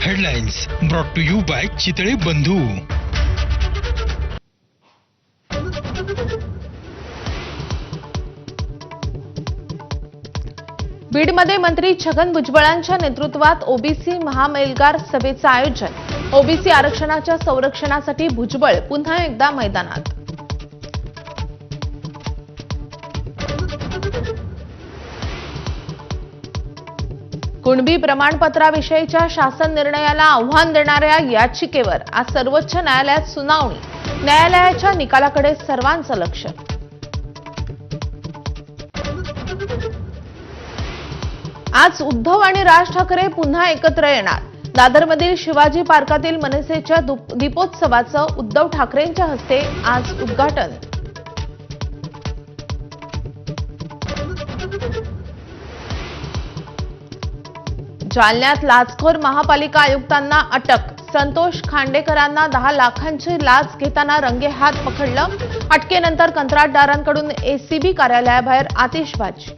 Headlines brought to you by Chitale Bandhu. बीडमध्ये मंत्री छगन भुजबळांच्या नेतृत्वात ओबीसी महामेलगार सभेचं आयोजन. ओबीसी आरक्षणाच्या संरक्षणासाठी भुजबळ पुन्हा एकदा मैदानात. कुणबी प्रमाणपत्राविषयीच्या शासन निर्णयाला आव्हान देणाऱ्या याचिकेवर आज सर्वोच्च न्यायालयात सुनावणी. न्यायालयाच्या निकालाकडे सर्वांचं लक्ष. आज उद्धव आणि राज ठाकरे पुन्हा एकत्र येणार. दादरमधील शिवाजी पार्कातील मनसेच्या दीपोत्सवाचं उद्धव ठाकरेंच्या हस्ते आज उद्घाटन. जालन्यात लाचखोर महापालिका आयुक्तांना अटक. संतोष खांडेकरांना 10 लाखांची लाच घेताना रंगेहात पकडलं. अटकेनंतर कंत्राटदारांकडून एसीबी कार्यालयाबाहेर आतिषबाजी.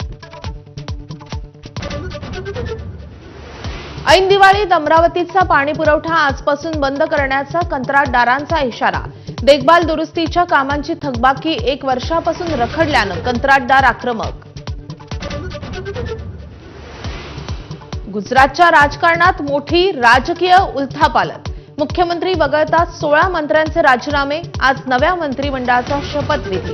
ऐन दिवाळीत अमरावतीचा पाणी पुरवठा आजपासून बंद करण्याचा कंत्राटदारांचा इशारा. देखभाल दुरुस्तीच्या कामांची थकबाकी 1 वर्षापासून रखडल्यानं कंत्राटदार आक्रमक. गुजरातच्या राजकारणात मोठी राजकीय उलथापालथ. मुख्यमंत्री वगळता 16 मंत्र्यांचे राजीनामे. आज नव्या मंत्रिमंडळाचा शपथविधी.